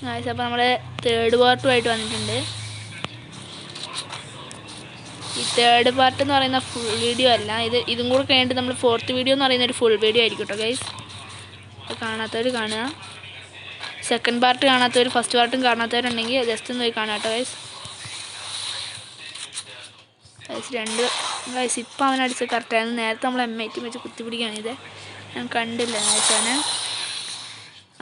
Guys അപ്പോൾ നമ്മൾ third പാർട്ടുമായിട്ട് വന്നിട്ടുണ്ട്. ഈ തേർഡ് പാർട്ട് എന്ന് പറയുന്ന ഫുൾ വീഡിയോ അല്ല, ഇതും കൂടെ കഴിഞ്ഞിട്ട് നമ്മൾ ഫോർത്ത് വീഡിയോ എന്ന് പറയുന്ന ഒരു ഫുൾ വീഡിയോ ആയിരിക്കും കേട്ടോ ഗൈസ്. അപ്പോൾ കാണാത്തവർ കാണുക. സെക്കൻഡ് പാർട്ട് കാണാത്തവർ ഫസ്റ്റ് പാർട്ടും കാണാത്തവരുണ്ടെങ്കിൽ ജസ്റ്റ് ഒന്ന് പോയി കാണാം കേട്ടോ ഗൈസ്. ഗൈസ് ഇപ്പം അവനടിച്ച് കറക്റ്റായിരുന്നു. നേരത്തെ നമ്മൾ M18 വെച്ച് കുത്തിപ്പിടിക്കുകയാണിത്. ഞാൻ കണ്ടില്ല ഗൈസ്.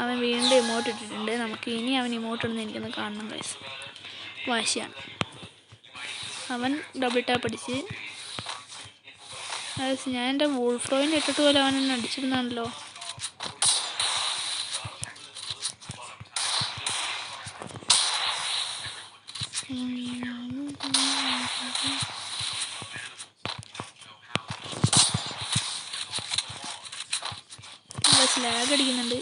അവൻ വീണ്ടും ഇമോട്ട് ഇട്ടിട്ടുണ്ട്. നമുക്ക് ഇനി അവൻ ഇമോട്ട് ഇടുന്ന എനിക്കൊന്ന് കാണണം ഗൈസ്. വാശിയാണ്. അവൻ ഡബിൾ ടാപ്പ് അടിച്ച് ഗൈസ്. ഞാൻ എൻ്റെ വൂൾഫ്രോയിൻ്റെ ഇട്ടിട്ട് പോലെ അവൻ എന്നെ അടിച്ചിരുന്നാണല്ലോ. ലാഗ് അടിക്കുന്നുണ്ട്.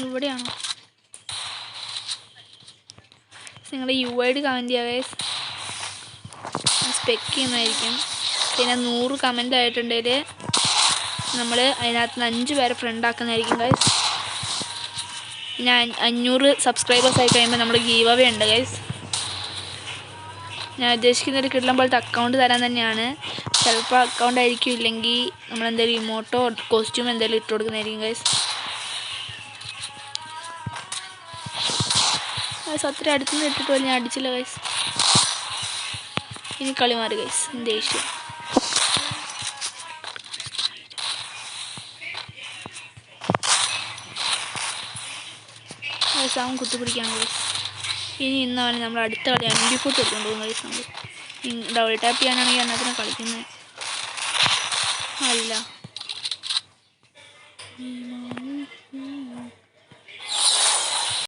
ഇവിടെയാണോ? നിങ്ങളുടെ UID കമൻറ്റ് ചെയ്യുക ഗൈസ്. സ്പെക്ക് ചെയ്യുന്നതായിരിക്കും. പിന്നെ 100 കമൻ്റ് ആയിട്ടുണ്ടെങ്കിൽ നമ്മൾ അതിനകത്ത് നിന്ന് 5 പേരെ ഫ്രണ്ട് ആക്കുന്നതായിരിക്കും ഗൈസ്. പിന്നെ 500 സബ്സ്ക്രൈബേഴ്സ് ആയി കഴിയുമ്പോൾ നമ്മൾ ഗീവ് അവേ ഉണ്ട് ഗൈസ്. ഞാൻ ഉദ്ദേശിക്കുന്നൊരു കിടലം പോലത്തെ അക്കൗണ്ട് തരാൻ തന്നെയാണ്. ചിലപ്പോൾ അക്കൗണ്ട് ആയിരിക്കും, ഇല്ലെങ്കിൽ നമ്മളെന്തെങ്കിലും ഇമോട്ടോ കോസ്റ്റ്യൂം എന്തെങ്കിലും ഇട്ട് കൊടുക്കുന്നതായിരിക്കും ഗൈസ്. അത്ര അടുത്തുനിന്ന് ഇട്ടിട്ട് പോലും ഞാൻ അടിച്ചില്ല ഗൈസ്. ഇനി കളി മാറി ഗൈസ്. ദേഷ്യം. ഗൈസ് അവൻ കുത്തിപ്പിടിക്കുകയാണ് ഗൈസ്. ഇന്നവനെ നമ്മൾ അടുത്ത കളി MP4 എടുത്തുകൊണ്ട് പോകുന്ന ഗൈസ്. നമ്മൾ ഡബിൾ ടാപ്പ് ചെയ്യാനാണെങ്കിൽ അതിനകത്തിന് കളിക്കുന്നത് അല്ല.